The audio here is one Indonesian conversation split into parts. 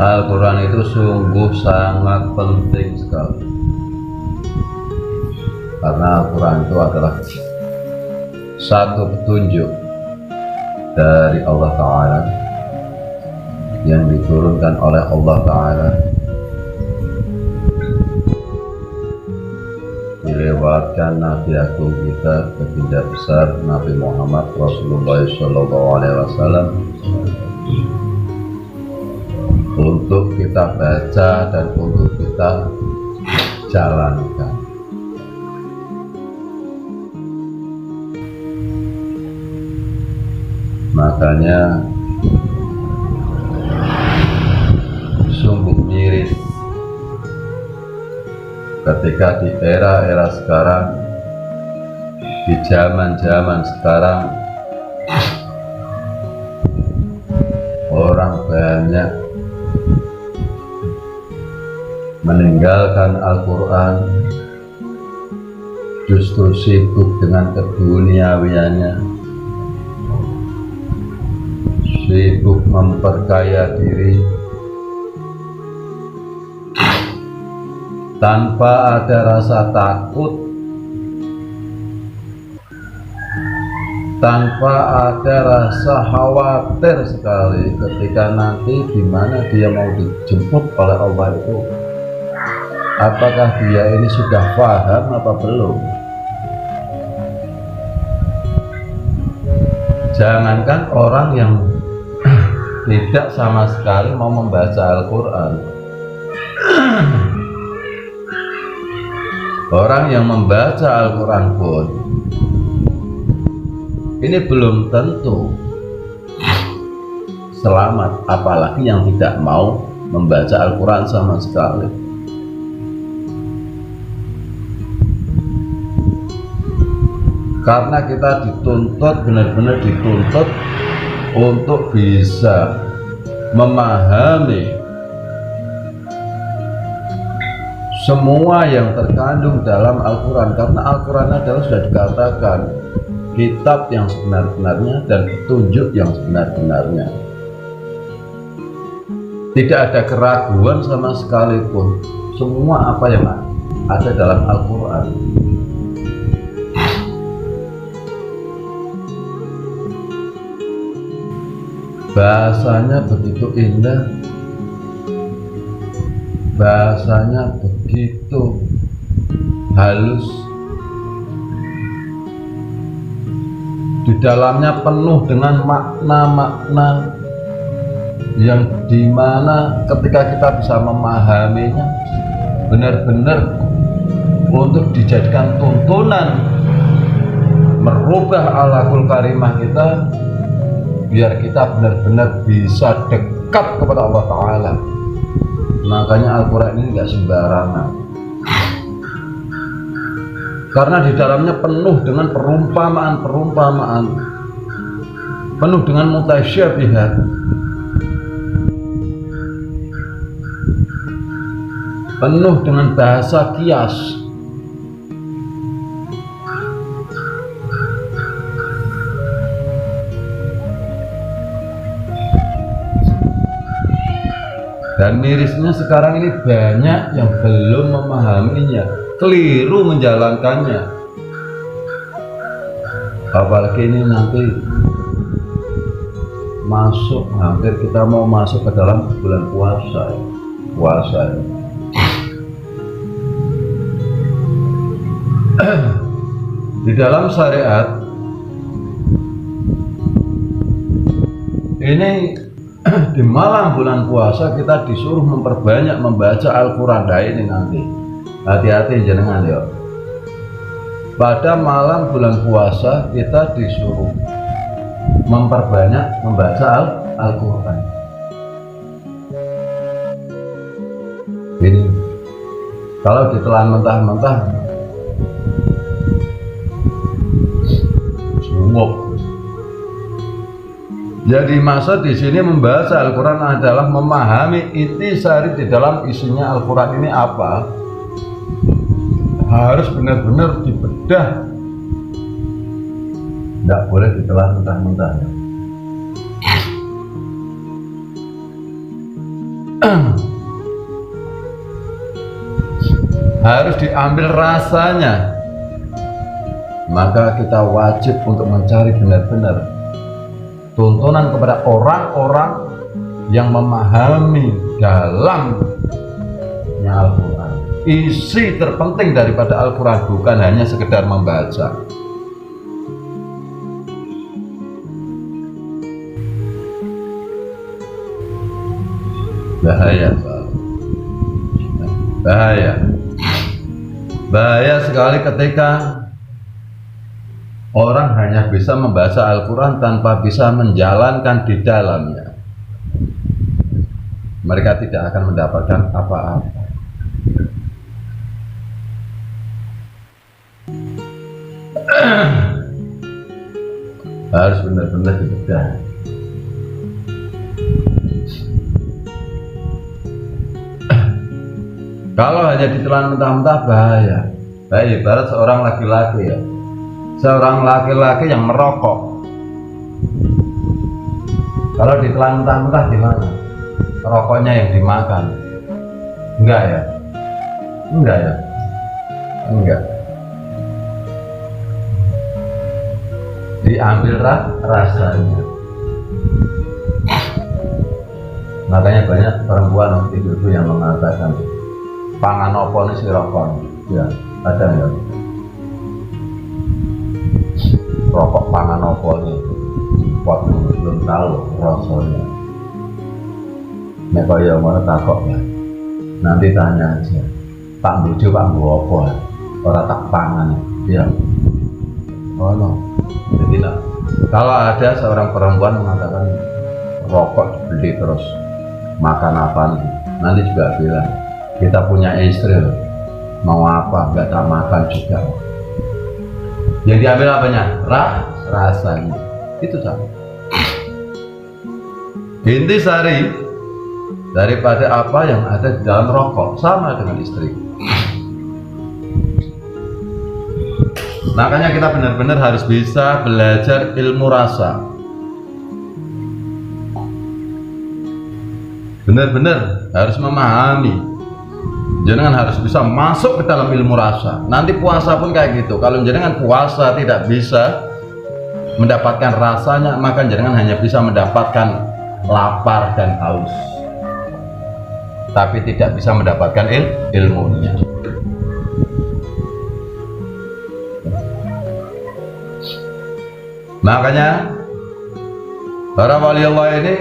Al-Quran itu sungguh sangat penting sekali, karena Al-Quran itu adalah satu petunjuk dari Allah Ta'ala yang diturunkan oleh Allah Ta'ala dilewatkan Nabi Agung kita, baginda besar Nabi Muhammad Rasulullah SAW, untuk kita baca dan untuk kita jalankan. Makanya sungguh miris ketika di era-era sekarang, di zaman-zaman sekarang, orang banyak meninggalkan Al-Quran, justru sibuk dengan keduniawiannya, sibuk memperkaya diri tanpa ada rasa takut, tanpa ada rasa khawatir sekali ketika nanti di mana dia mau dijemput oleh Allah itu, apakah dia ini sudah paham apa belum. Jangankan orang yang tidak sama sekali mau membaca Al-Quran, orang yang membaca Al-Quran pun ini belum tentu selamat, apalagi yang tidak mau membaca Al-Quran sama sekali. Karena kita dituntut, benar-benar dituntut untuk bisa memahami semua yang terkandung dalam Al-Quran, karena Al-Quran adalah sudah dikatakan kitab yang sebenar-benarnya dan petunjuk yang sebenar-benarnya. Tidak ada keraguan sama sekali pun, semua apa yang ada dalam Al-Quran. Bahasanya begitu indah, bahasanya begitu halus, di dalamnya penuh dengan makna-makna yang dimana ketika kita bisa memahaminya benar-benar untuk dijadikan tuntunan, merubah akhlakul karimah kita, biar kita benar-benar bisa dekat kepada Allah Ta'ala. Makanya Al-Quran ini nggak sembarangan, karena di dalamnya penuh dengan perumpamaan-perumpamaan, penuh dengan mutasyabihat, penuh dengan bahasa kias. Dan mirisnya sekarang ini banyak yang belum memahaminya, keliru menjalankannya. Apalagi ini nanti masuk, hampir kita mau masuk ke dalam bulan puasa ya. Di dalam syariat ini di malam bulan puasa kita disuruh memperbanyak membaca Al-Quran. Nah ini nanti hati-hati jenengan ya, pada malam bulan puasa kita disuruh memperbanyak membaca Al-Quran. Ini kalau ditelan mentah-mentah sungguh. Jadi masa di sini membaca Al-Quran adalah memahami intisari di dalam isinya Al-Quran ini apa, harus benar-benar dibedah, tidak boleh ditelan mentah-mentah. harus diambil rasanya, maka kita wajib untuk mencari benar-benar tuntunan kepada orang-orang yang memahami dalamnya Al-Quran. Isi terpenting daripada Al-Quran bukan hanya sekedar membaca. Bahaya sekali ketika orang hanya bisa membaca Al-Quran tanpa bisa menjalankan di dalamnya. Mereka tidak akan mendapatkan apa-apa. Harus benar-benar dibedah. Kalau hanya ditelan mentah-mentah bahaya. Baik, ibarat seorang laki-laki ya. Seorang laki-laki yang merokok. Kalau ditelan mentah-mentah gimana? Rokoknya yang dimakan? Enggak ya? Enggak ya? Enggak. Diambil rasanya. Makanya banyak perempuan ibu-ibu yang mengatakan pangan opo nih si rokok. Ya, ada ya. Rokok pangan opo nih. Waktu belum tahu rasanya. Nek kaya ngono takok ya. Nanti tanya aja. Pak Bojo Pak opo? Ora tak pangan ya. Oh no. Jadi nah, kalau ada seorang perempuan mengatakan rokok dibeli terus makan apa nih, nanti juga bilang kita punya istri loh, mau apa nggak tak makan juga. Yang diambil apanya? Rasanya. Itu sama. Inti sari daripada apa yang ada di dalam rokok sama dengan istri. Makanya kita benar-benar harus bisa belajar ilmu rasa. Benar-benar harus memahami. Jenengan harus bisa masuk ke dalam ilmu rasa. Nanti puasa pun kayak gitu. Kalau jenengan puasa tidak bisa mendapatkan rasanya, maka jenengan hanya bisa mendapatkan lapar dan haus, tapi tidak bisa mendapatkan ilmunya. Makanya para wali Allah ini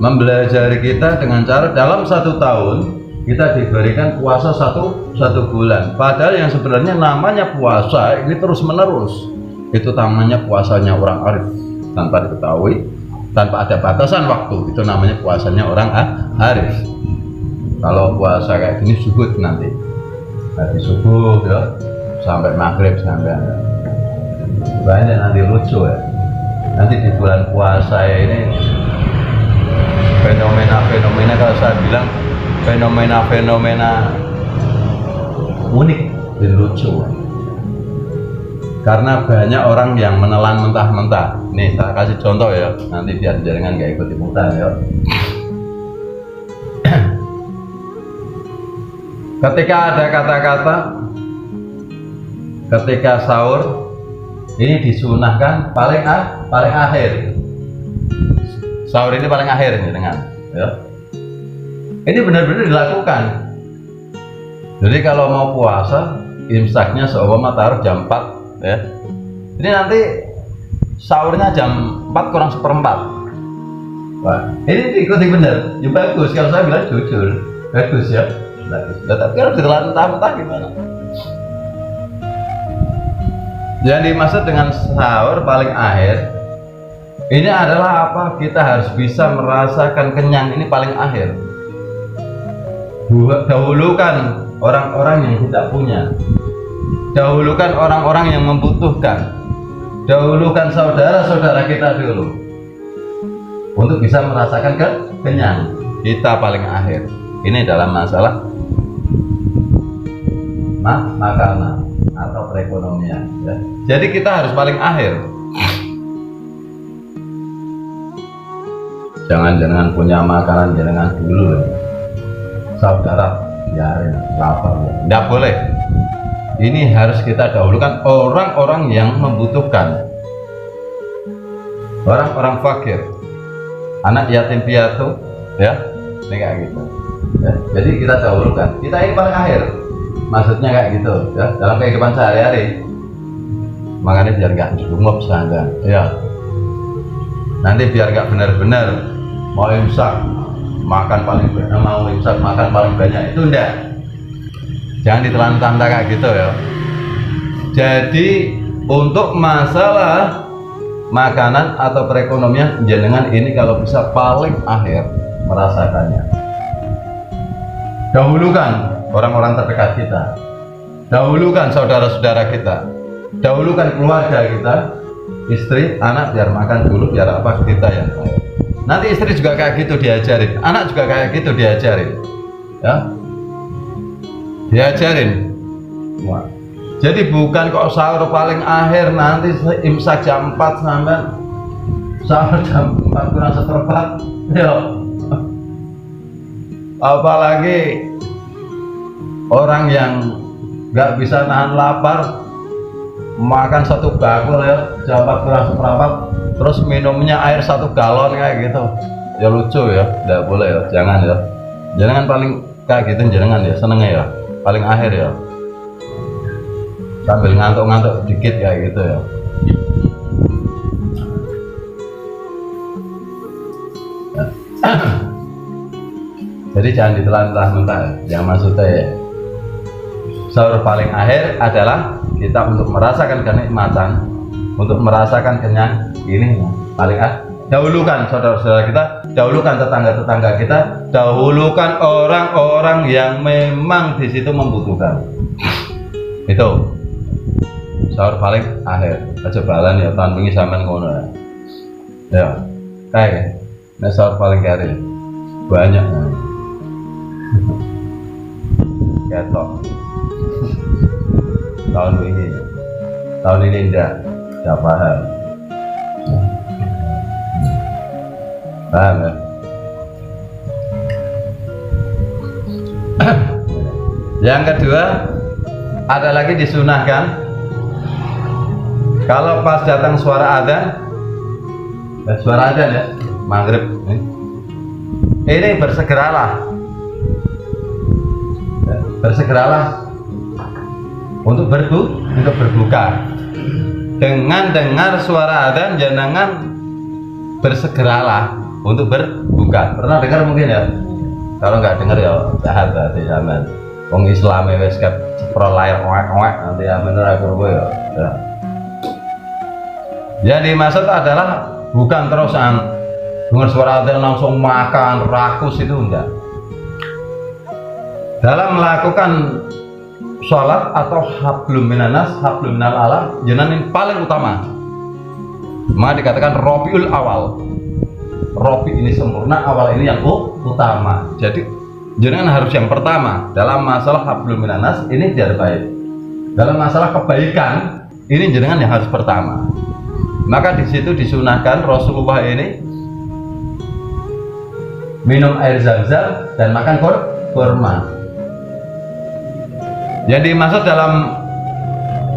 mempelajari kita dengan cara dalam 1 tahun kita diberikan puasa satu bulan. Padahal yang sebenarnya namanya puasa ini terus menerus. Itu namanya puasanya orang arif tanpa diketahui, tanpa ada batasan waktu. Itu namanya puasanya orang arif. Kalau puasa kayak gini subuh nanti, dari subuh ya sampai maghrib sampai banyak nanti lucu ya. Nanti di bulan puasa ini fenomena kalau saya bilang fenomena unik dan lucu. Karena banyak orang yang menelan mentah-mentah. Nih saya kasih contoh ya, nanti biar jaringan gak ikut ikutan ya. Ketika ada kata-kata ketika sahur ini disunahkan paling akhir. Sahur ini paling akhir ya dengan ya. Ini benar-benar dilakukan. Jadi kalau mau puasa imsaknya seumpama taruh jam 4 ya. Ini nanti sahurnya jam 4 kurang 1/4. Wah, ini diikuti benar. Ya bagus kalau saya bilang jujur. Bagus ya. Bagus. Tapi kalau ditelan mentah-mentah gimana? Yang dimaksud dengan sahur paling akhir ini adalah apa? Kita harus bisa merasakan kenyang ini paling akhir. Dahulukan orang-orang yang tidak punya, dahulukan orang-orang yang membutuhkan, dahulukan saudara-saudara kita dulu untuk bisa merasakan kenyang. Kita paling akhir. Ini dalam masalah makanan atau perekonomian ya. Jadi kita harus paling akhir. Jangan jenengan punya makanan jenengan dulu, saudara biarin lapar, tidak boleh. Ini harus kita dahulukan orang-orang yang membutuhkan, orang-orang fakir, anak yatim piatu, ya, ini kayak gitu. Ya, jadi kita dahulukan. Kita ini paling akhir, maksudnya kayak gitu, ya, dalam kehidupan sehari-hari. Makanya biar nggak jumop sanggan, ya. Nanti biar nggak benar-benar mau imsak makan paling banyak, mau imsak makan paling banyak, itu enggak. Jangan ditelan-telan kayak gitu ya. Jadi untuk masalah makanan atau perekonomian jenengan ini kalau bisa paling akhir merasakannya. Dahulukan orang-orang terdekat kita, dahulukan saudara-saudara kita, dahulukan keluarga kita, istri, anak biar makan dulu, biar apa kita yang baik. Nanti istri juga kayak gitu diajarin, anak juga kayak gitu diajarin, ya. Diajarin. Wah. Jadi bukan kok sahur paling akhir, nanti imsak jam 4 sampai sahur jam 4 kurang seperempat. Ya. Apalagi orang yang nggak bisa nahan lapar, makan satu bakul ya jam 4 kurang seperempat, terus minumnya air 1 galon kayak gitu. Ya lucu ya, nggak boleh ya, jangan ya. Jangan paling kayak gitu jenengan ya, senengnya ya. Paling akhir ya, sambil ngantuk-ngantuk dikit kayak gitu ya. Jadi jangan ditelan-telan mentah, yang maksudnya sahur paling akhir adalah kita untuk merasakan kenikmatan, untuk merasakan kenyang, ini paling akhir. Dahulukan saudara-saudara kita, dahulukan tetangga-tetangga kita, dahulukan orang-orang yang memang di situ membutuhkan. Itu sahur paling akhir. Aja balan ya, tahun wingi sampean ngono ya. Ya, kayak nek sahur paling akhir banyak. Ketok. Tahun ini enggak paham. Paham ya? Yang kedua, ada lagi disunahkan kalau pas datang suara adzan, ya, maghrib, ini bersegeralah untuk berbuka. Dengan dengar suara adzan, jangan bersegeralah untuk berbuka. Pernah dengar mungkin ya? Kalau nggak dengar ya jahat berarti zaman. Wong Islam wis ceprol layar oek-oek nanti amen ora kurbo ya. Yang dimaksud adalah bukan terusan dengar suara adzan langsung makan rakus, itu enggak. Dalam melakukan sholat atau hablum minanas, hablum minal alam, jenengan yang paling utama. Maka dikatakan Robiul awal. Robi ini sempurna, awal ini yang utama. Jadi jenengan harus yang pertama dalam masalah hablum minanas, ini biar baik. Dalam masalah kebaikan, ini jenengan yang harus pertama. Maka di situ disunahkan Rasulullah ini minum air zam-zam dan makan kurma. Yang dimaksud dalam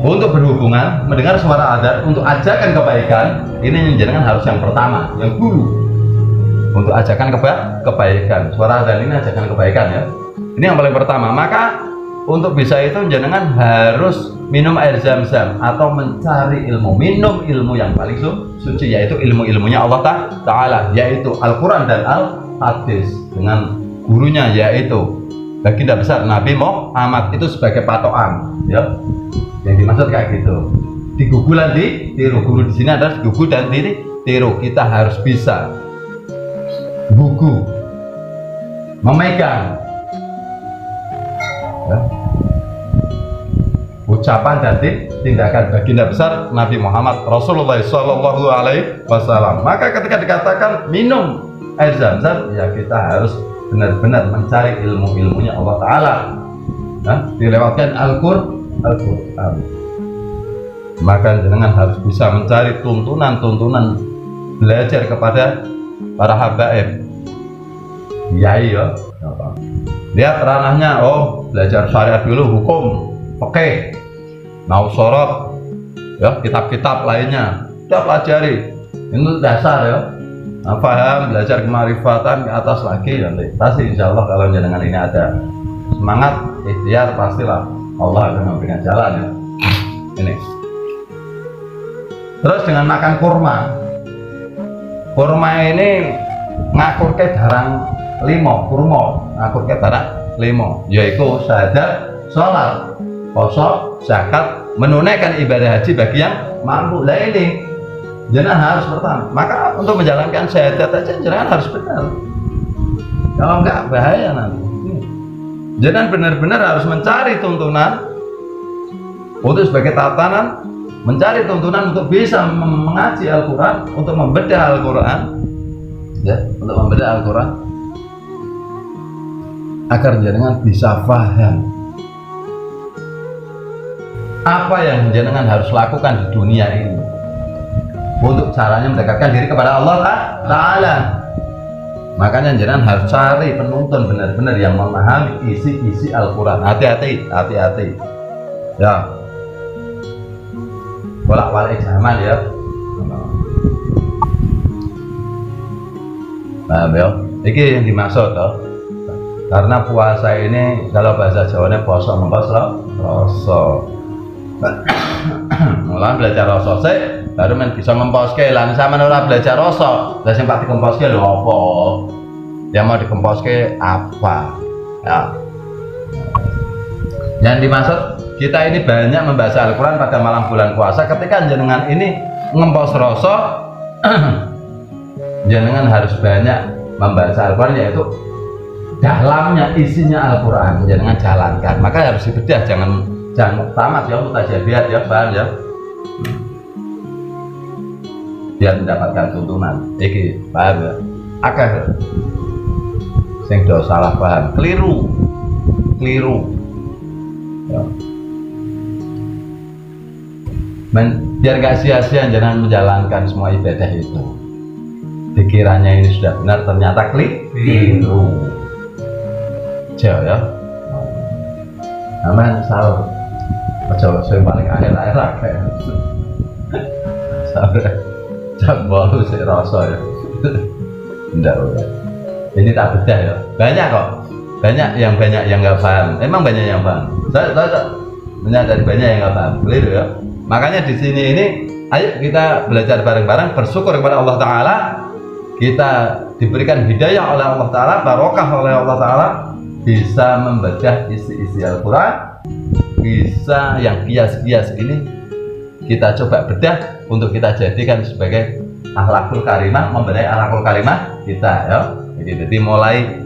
untuk berhubungan, mendengar suara adzan untuk ajakan kebaikan, ini jenengan harus yang pertama, yang dulu. Untuk ajakan kebaikan, suara adzan ini ajakan kebaikan ya. Ini yang paling pertama. Maka untuk bisa itu jenengan harus minum air zam-zam atau mencari ilmu, minum ilmu yang paling suci, yaitu ilmu-ilmunya Allah Ta'ala, yaitu Al-Quran dan Al-Hadis, dengan gurunya yaitu baginda besar Nabi Muhammad, itu sebagai patokan ya. Yang dimaksud kayak gitu, digugu dan ditiru. Guru di sini adalah digugu dan ditiru. Kita harus bisa gugu, memegang ya, ucapan dan tindakan baginda besar Nabi Muhammad Rasulullah Shallallahu Alaihi Wasallam. Maka ketika dikatakan minum air zam-zam, ya kita harus benar-benar mencari ilmu-ilmunya Allah Ta'ala, dilewatkan Al-Quran. Maka jenengan harus bisa mencari tuntunan belajar kepada para habaib, kiai ya. Lihat ranahnya, belajar syariat dulu, hukum, fikih, nahwu shorof, ya kitab-kitab lainnya, kita pelajari. Itu dasar ya. Paham, belajar kemarifatan ke atas lagi nanti. Pasti insya Allah kalau jenengan ini ada semangat, ikhtiar, pastilah Allah akan memberikan jalan ya. Ini. Terus dengan makan kurma. Kurma ini ngakurke barang limo, kurma ngakurke barang limo, yaitu syahadat, sholat, poso, zakat, menunaikan ibadah haji bagi yang mampu. Lah ini jenengan harus pertama. Maka untuk menjalankan syahadat aja jenengan harus benar. Kalau enggak bahaya nanti. Jenengan benar-benar harus mencari tuntunan untuk sebagai tatanan, mencari tuntunan untuk bisa mengaji Al-Quran, untuk membedah Al-Quran, ya, untuk membedah Al-Quran, agar jenengan bisa paham apa yang jenengan harus lakukan di dunia ini untuk caranya mendekatkan diri kepada Allah Ta'ala. Makanya jenengan harus cari penuntun benar-benar yang memahami isi-isi Al-Quran. Hati-hati, hati-hati ya, bolak-balik zaman ya. Nah, ini yang dimaksud toh. Karena puasa ini kalau bahasa Jawanya poso ngempos rasa. Mulai belajar rasa sih baru bisa ngemposke. Lan sama ora belajar rasa. Lah sing pak dikemposke lho apa? Yang mau dikemposke apa? Ya. Yang dimaksud kita ini banyak membaca Al-Quran pada malam bulan puasa. Ketika jenengan ini ngempos rasa, jenengan harus banyak membaca Al-Quran, yaitu dalamnya isinya Al-Quran jenengan jalankan. Maka harus dibedah, jangan tamat ya mutajabihat ya, paham ya, biar mendapatkan tuntunan. Iki paham ya, akeh sing do salah paham, keliru ya. Biar gak sia-sia jangan menjalankan semua ibadah itu. Pikirannya ini sudah benar, ternyata keliru. Jauh ya. Aman sahur. Coba saya paling akhir-akhir akeh. Sahur. Jam 8 sik rasa ya. Ndak. Ini tak bedah ya. Banyak kok. Banyak yang nggak paham. Emang banyak yang paham. Saya menyadari banyak yang nggak paham. Keliru ya. Makanya di sini ini, ayo kita belajar bareng-bareng, bersyukur kepada Allah Ta'ala. Kita diberikan hidayah oleh Allah Ta'ala, barokah oleh Allah Ta'ala, bisa membedah isi-isi Al-Quran, bisa yang kias-kias ini kita coba bedah untuk kita jadikan sebagai akhlakul karimah, membenahi akhlakul karimah kita ya. Jadi mulai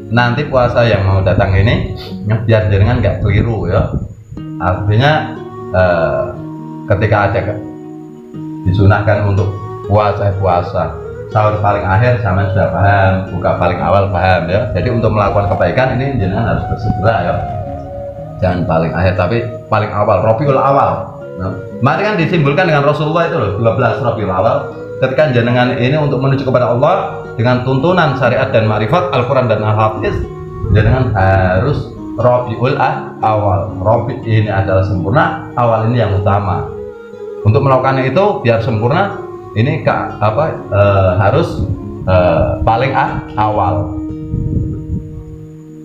nanti puasa yang mau datang ini, biar jangan nggak keliru ya. Artinya ketika ada disunahkan untuk puasa, sahur paling akhir sama sudah paham, buka paling awal paham ya. Jadi untuk melakukan kebaikan ini jangan harus bersegera ya. Jangan paling akhir tapi paling awal, Rabiul Awal. Nah, mari kan disimbolkan dengan Rasulullah itu loh, 12 Rabiul Awal. Ketika jenengan ini untuk menuju kepada Allah dengan tuntunan syariat dan ma'rifat Al-Quran dan Al-Hafiz, jenengan harus Rabiul Awal. Rabi ini adalah sempurna, awal ini yang utama. Untuk melakukan itu biar sempurna, ini harus paling awal.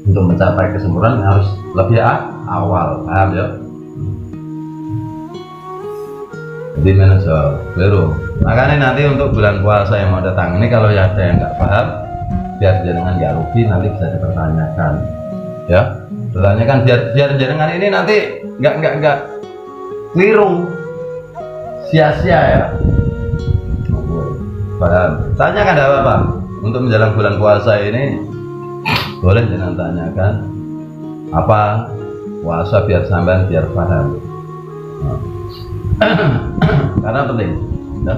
Untuk mencapai kesempurnaan harus lebih awal, paham ya? Jadi manajer baru. Makanya nanti untuk bulan puasa yang mau datang ini, kalau ada yang nggak paham, biar jenengan nggak rugi, nanti bisa dipertanyakan, ya. Pertanyakan biar jenengan ini nanti nggak keliru, sia-sia ya. Paham? Tanyakan ada apa-apa. Untuk menjelang bulan puasa ini boleh jangan tanyakan apa puasa biar sampean biar paham. Karena penting ya.